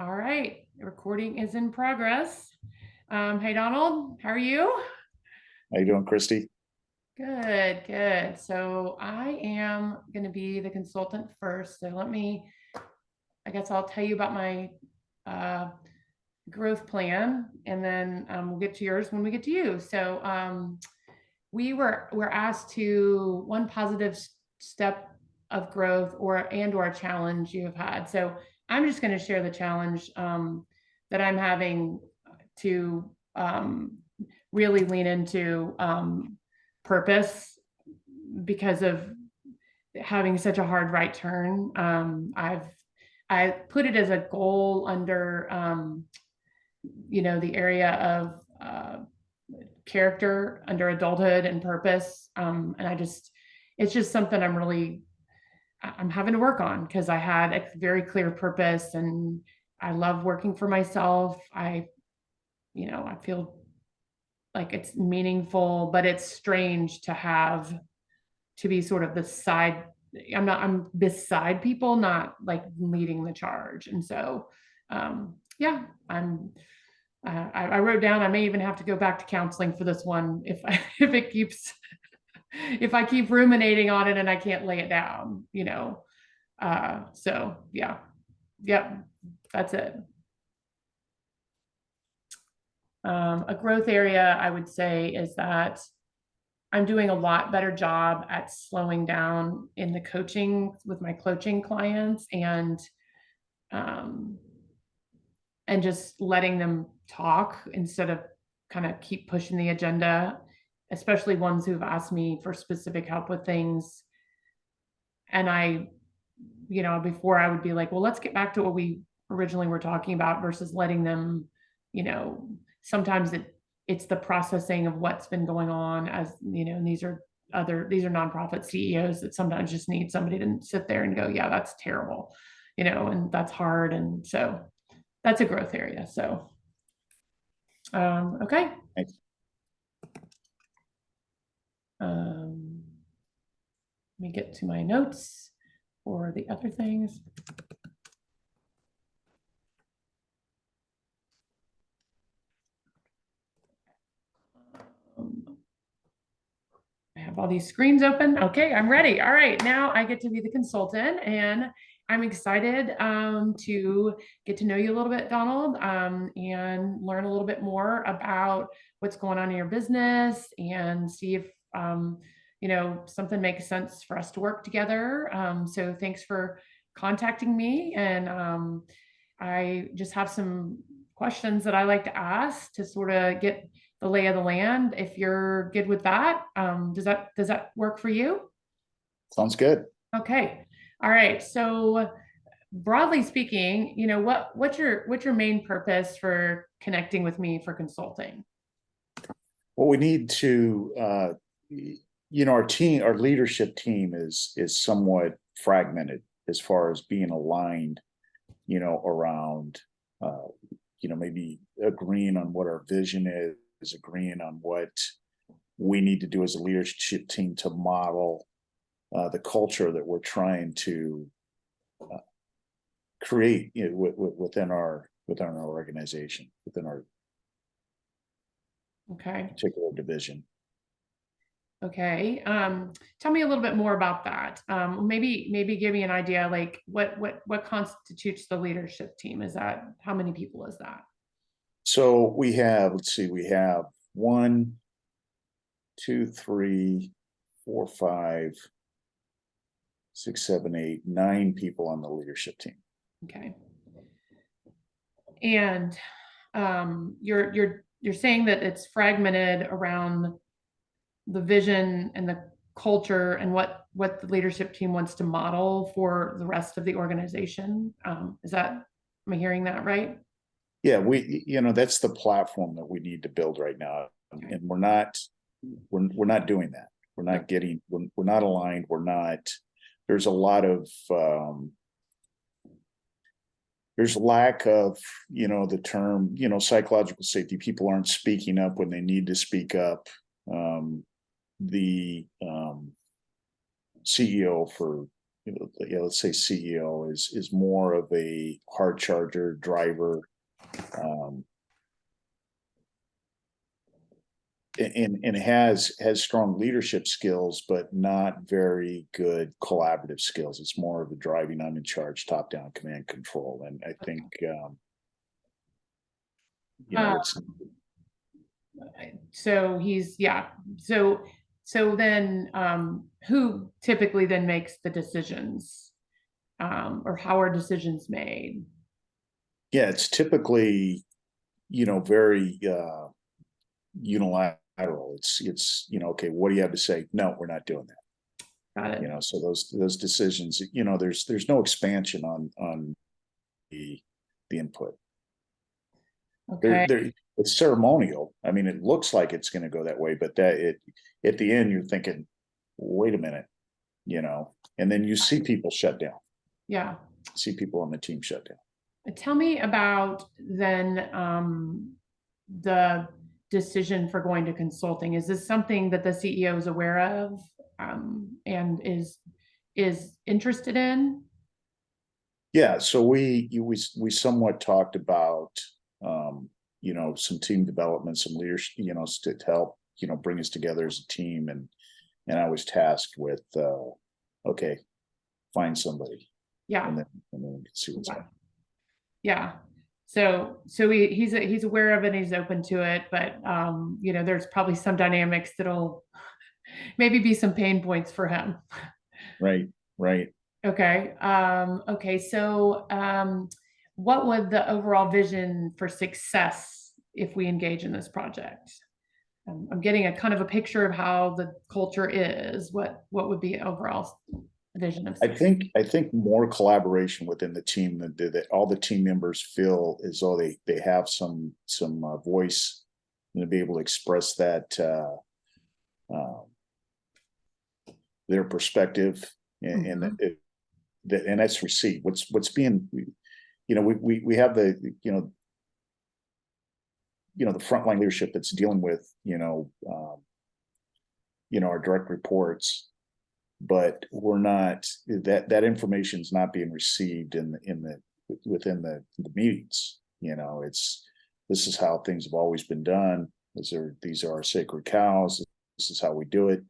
All right, the recording is in progress. Hey, Donald, how are you? How you doing, Christy? Good, good. So I am going to be the consultant first. So I guess I'll tell you about my uh, growth plan, and then we'll get to yours when we get to you. So we're asked to one positive step of growth or a challenge you have had. So I'm just going to share the challenge that I'm having to really lean into purpose because of having such a hard right turn. I put it as a goal under the area of character under adulthood and purpose. And it's just something I'm having to work on because I had a very clear purpose and I love working for myself. I feel like it's meaningful, but it's strange to be sort of the side. I'm beside people, not like leading the charge. And so, yeah, I wrote down, I may even have to go back to counseling for this one if it keeps, if I keep ruminating on it and I can't lay it down. So yeah, yep, that's it. A growth area I would say is that I'm doing a lot better job at slowing down in the coaching with my coaching clients um, and just letting them talk instead of kind of keep pushing the agenda, especially ones who've asked me for specific help with things. And before I would be like, well, let's get back to what we originally were talking about versus letting them, sometimes it's the processing of what's been going on and these are nonprofit CEOs that sometimes just need somebody to sit there and go, yeah, that's terrible, and that's hard. And so that's a growth area. So, okay. Thanks. Let me get to my notes for the other things. I have all these screens open. Okay, I'm ready. All right, now I get to be the consultant, and I'm excited to get to know you a little bit, Donald, and learn a little bit more about what's going on in your business and see if something makes sense for us to work together. So thanks for contacting me, and I just have some questions that I like to ask to sort of get the lay of the land. If you're good with that, does that work for you? Sounds good. Okay. All right. So broadly speaking, what's your main purpose for connecting with me for consulting? Well, we need to, our leadership team is somewhat fragmented as far as being aligned, around, maybe agreeing on what our vision is, agreeing on what we need to do as a leadership team to model the culture that we're trying to create within our organization, within our particular division. Okay. Tell me a little bit more about that. Maybe give me an idea, like what constitutes the leadership team? How many people is that? So we have, let's see, we have 1, 2, 3, 4, 5, 6, 7, 8, 9 people on the leadership team. Okay. And you're saying that it's fragmented around the vision and the culture and what the leadership team wants to model for the rest of the organization. Am I hearing that right? Yeah, that's the platform that we need to build right now. Okay. And we're not doing that. We're not aligned. There's a lot of, there's lack of, the term, psychological safety. People aren't speaking up when they need to speak up. The CEO for let's say CEO is more of a hard charger driver, um, and has strong leadership skills, but not very good collaborative skills. It's more of a driving, I'm in charge, top down command control. And I think, Uh, it's so he's, yeah. So then, who typically then makes the decisions? Or how are decisions made? yeah, it's typically, very unilateral. It's okay, what do you have to say? No, we're not doing that. Got it. So those decisions, there's no expansion on the input. Okay. It's ceremonial. I mean, it looks like it's going to go that way, but at the end you're thinking, wait a minute, and then you see people shut down. Yeah. See people on the team shut down. Tell me about then, the decision for going to consulting. Is this something that the CEO is aware of, and is interested in? Yeah, so we somewhat talked about some team development, some leadership, to help bring us together as a team, and I was tasked with okay, find somebody, Yeah. and then we can see what's Yeah. happening. Yeah. So he's aware of it, and he's open to it, but there's probably some dynamics that'll maybe be some pain points for him. Right, right. Okay. Okay. So, what would the overall vision for success if we engage in this project? I'm getting a kind of a picture of how the culture is. What would be overall vision of success? I think more collaboration within the team, that all the team members feel as though they have some voice, and to be able to express that uh, their perspective, and Mhm. and that's received. What's being, we have the the frontline leadership that's dealing with our direct reports, but we're not, that information is not being received within the meetings. It's, this is how things have always been done. These are our sacred cows. This is how we do it,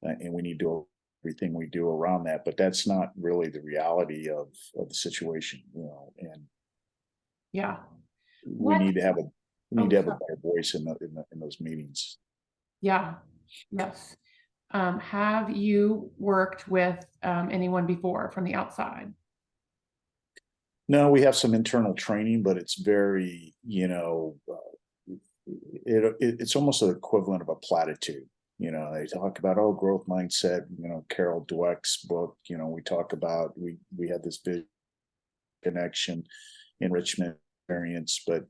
and we need to do everything we do around that. But that's not really the reality of the situation, and Yeah. we What? need to have a Oh, sorry. better voice in those meetings. Yeah. Yes. Have you worked with anyone before from the outside? No, we have some internal training, but it's very, it's almost the equivalent of a platitude. They talk about, oh, growth mindset, Carol Dweck's book, we talk about, we have this big connection, enrichment experience, but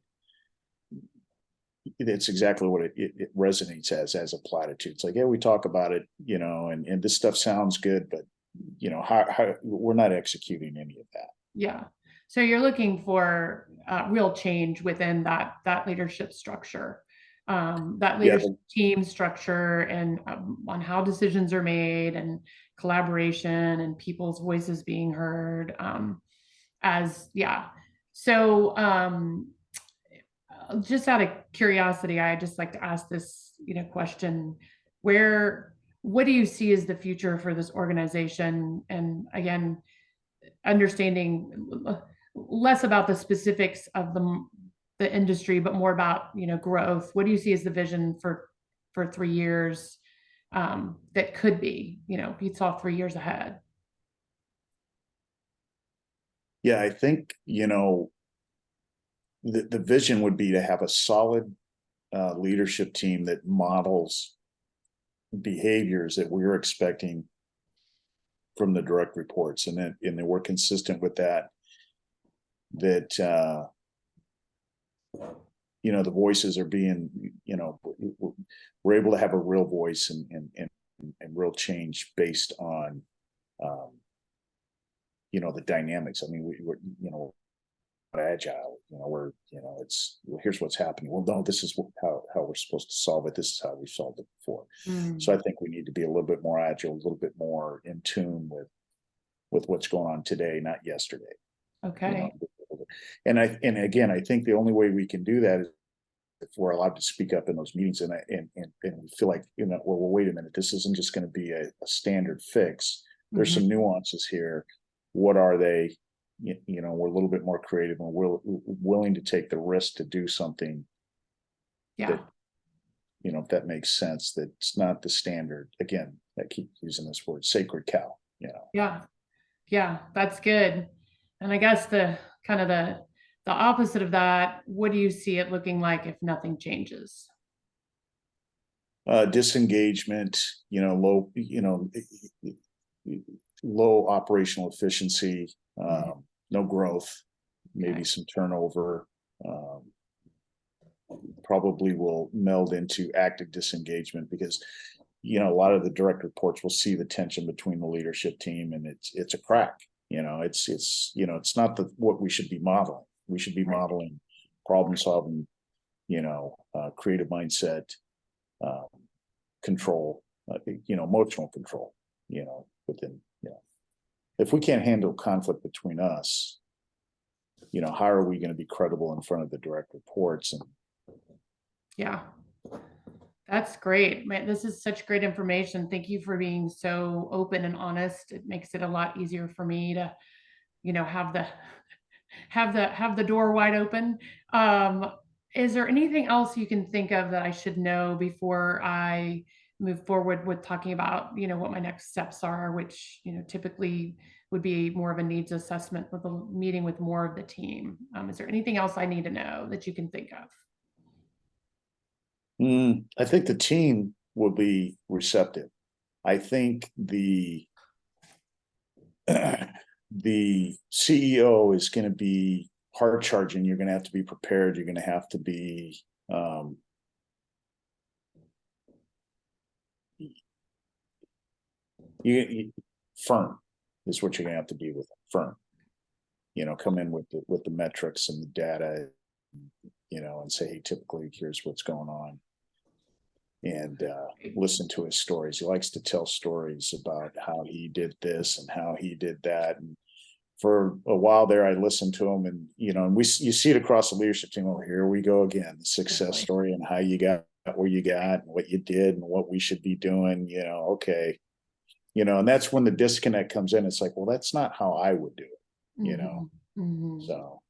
it's exactly what it resonates as a platitude. It's like, yeah, we talk about it, and this stuff sounds good, but how we're not executing any of that. Yeah. So you're looking for real change within that leadership structure, that Yeah, leadership team structure, and on how decisions are made, and collaboration, and people's voices being heard. As yeah. So, just out of curiosity, I just like to ask this, question: where, what do you see as the future for this organization? And again, understanding less about the specifics of the industry, but more about growth. What do you see as the vision for 3 years, that could be, if you saw 3 years ahead? yeah, I think the vision would be to have a solid leadership team that models behaviors that we're expecting from the direct reports, and then we're consistent with that. That the voices are being, we're able to have a real voice, and real change based on um, the dynamics. I mean, we're agile, it's, well, here's what's happening. Well, no, this is how we're supposed to solve it. This is how we solved it before. So Mm, I think we need to be a little bit more agile, a little bit more in tune with with what's going on today, not yesterday. Okay. And again, I think the only way we can do that is if we're allowed to speak up in those meetings, and we feel like, well, wait a minute, this isn't just going to be a standard fix. There's Mhm. some nuances here. What are they? We're a little bit more creative, and we're willing to take the risk to do something Yeah. that, if that makes sense, that's not the standard. Again, I keep using this word, sacred cow. Yeah. Yeah. That's good. And I guess the kind of the opposite of that, what do you see it looking like if nothing changes? Disengagement, low operational efficiency, Mhm. no growth, maybe Okay. some turnover, um, probably will meld into active disengagement because, a lot of the direct reports will see the tension between the leadership team, and it's a crack. It's not what we should be modeling. We should be Right. modeling problem solving, creative mindset, um, control, emotional control, within, if we can't handle conflict between us, how are we going to be credible in front of the direct reports? And Yeah. That's great. Man, this is such great information. Thank you for being so open and honest. It makes it a lot easier for me to, have the door wide open. Um, is there anything else you can think of that I should know before I move forward with talking about, what my next steps are, which, typically would be more of a needs assessment with a meeting with more of the team. Is there anything else I need to know that you can think of? I think the team will be receptive. I think the CEO is going to be hard charging. You're going to have to be prepared. You're going to have to be, firm is what you're going to have to be with firm. Come in with the metrics and the data, and say, hey, typically here's what's going on, and listen to his stories. He likes to tell stories about how he did this and how he did that. And for a while there, I listened to him, and and you see it across the leadership team. Oh, here we go again, the success Exactly. story and how you got where you got and what you did and what we should be doing. Okay, and that's when the disconnect comes in. It's like, well, that's not how I would do it. Mhm. Mhm. So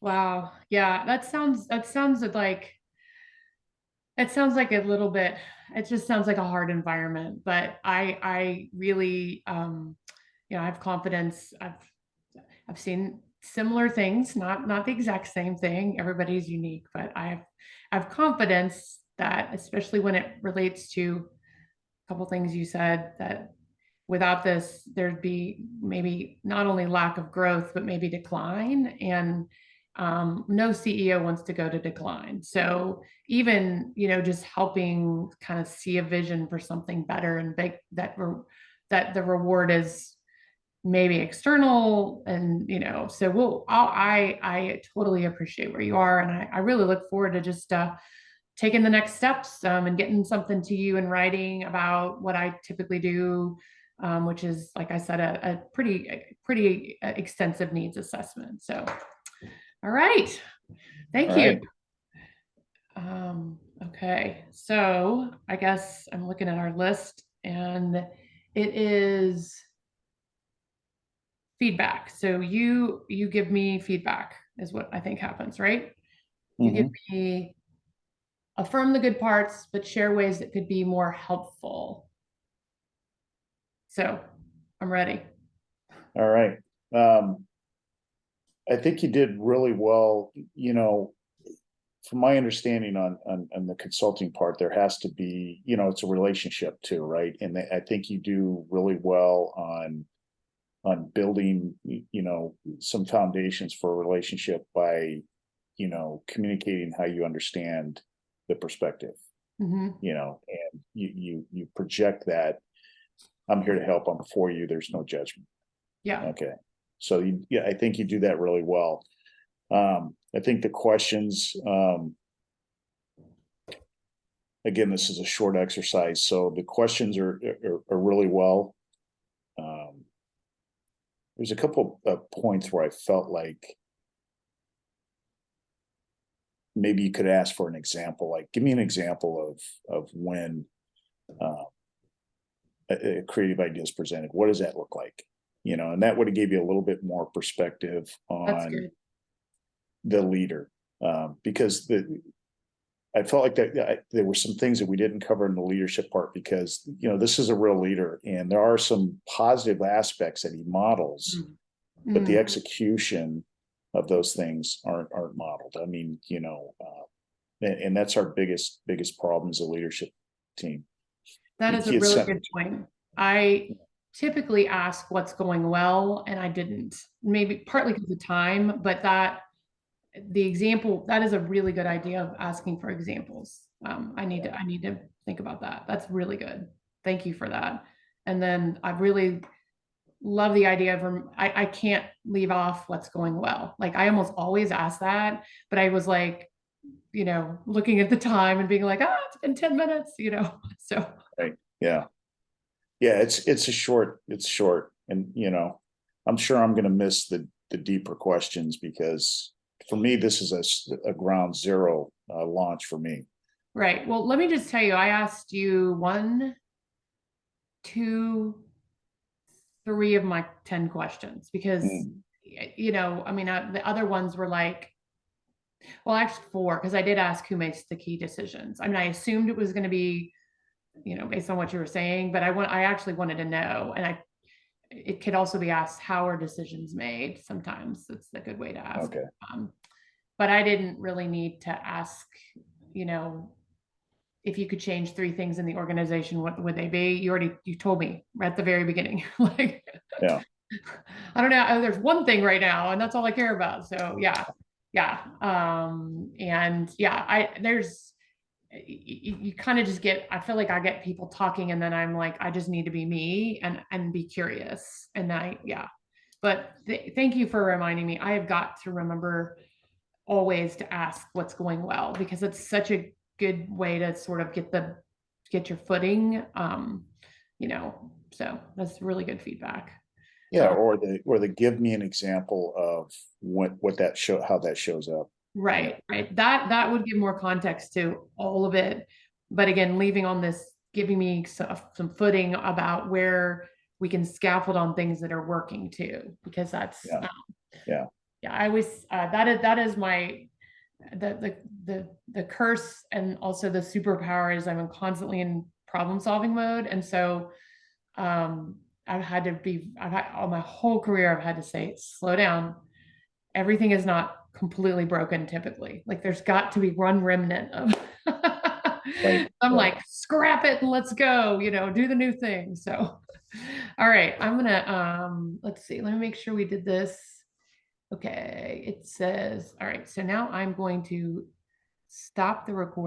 Wow. Yeah, that sounds like it sounds like a little bit, it just sounds like a hard environment, but I really I have confidence. I've seen similar things, not the exact same thing. Everybody's unique, but I have confidence that, especially when it relates to a couple things you said, that without this, there'd be maybe not only lack of growth, but maybe decline. And no CEO wants to go to decline. So even, just helping kind of see a vision for something better and big, that the reward is maybe external. And, so I totally appreciate where you are. And I really look forward to just taking the next steps, and getting something to you in writing about what I typically do, which is, like I said, a pretty extensive needs assessment. So, all right, all thank you. right. Okay, so I guess I'm looking at our list, and it is feedback. So you give me feedback is what I think happens, right? You give Mm-hmm. me affirm the good parts, but share ways that could be more helpful. So I'm ready. All right. Um, I think you did really well. From my understanding on the consulting part, there has to be, it's a relationship too, right? And I think you do really well on building, some foundations for a relationship by, communicating how you understand the perspective, Mm-hmm. and you project that I'm here to help, I'm for you, there's no judgment. Yeah. Okay. So yeah, I think you do that really well. I think the questions, again, this is a short exercise, so the questions are really well. Um, there's a couple of points where I felt like maybe you could ask for an example, like give me an example of when uh, a creative idea is presented. What does that look like? You know, and that would have gave you a little bit more perspective That's on good. the leader, because I felt like that there were some things that we didn't cover in the leadership part because this is a real leader and there are some positive aspects that he models, Mm. but the Mm. execution of those things aren't modeled. I mean, and that's our biggest problem as a leadership team. That is a He had really sent, good point. I typically ask what's going well, and I didn't. Maybe partly because of time, but the example, that is a really good idea of asking for examples. I need to think about that. That's really good. Thank you for that. And then I really love the idea of I can't leave off what's going well. Like I almost always ask that, but I was like, looking at the time and being like, it's been 10 minutes, so. right, yeah, yeah, it's short, and I'm sure I'm going to miss the deeper questions because for me this is a ground zero launch for me. Right. Well, let me just tell you, I asked you one, two, three of my 10 questions because, Mm, I mean, the other ones were like, well, actually four, because I did ask who makes the key decisions. I mean, I assumed it was going to be, based on what you were saying, but I actually wanted to know. And it could also be asked, how are decisions made? Sometimes it's a good way to ask. okay. Um, but I didn't really need to ask, you know, if you could change three things in the organization, what would they be? You told me right at the very beginning. Like, Yeah. I don't know. There's one thing right now, and that's all I care about. So yeah, yeah. And yeah, you kind of just I feel like I get people talking and then I'm like, I just need to be me and be curious. And yeah. But thank you for reminding me. I have got to remember always to ask what's going well because it's such a good way to sort of get your footing. So that's really good feedback. Yeah, Um, or the give me an example of what that show how that shows up. Yeah. right. That would give more context to all of it. But again, leaving on this, giving me some footing about where we can scaffold on things that are working too, because that's Yeah. Yeah. yeah, I always that is my the curse and also the superpower is I'm constantly in problem solving mode. And so I've had all my whole career, I've had to say, slow down. Everything is not completely broken typically. Like there's got to be one remnant of Right. I'm Right. like, scrap it and let's go, do the new thing. So all right, I'm gonna let's see, let me make sure we did this. Okay, it says, all right, so now I'm going to stop the recording.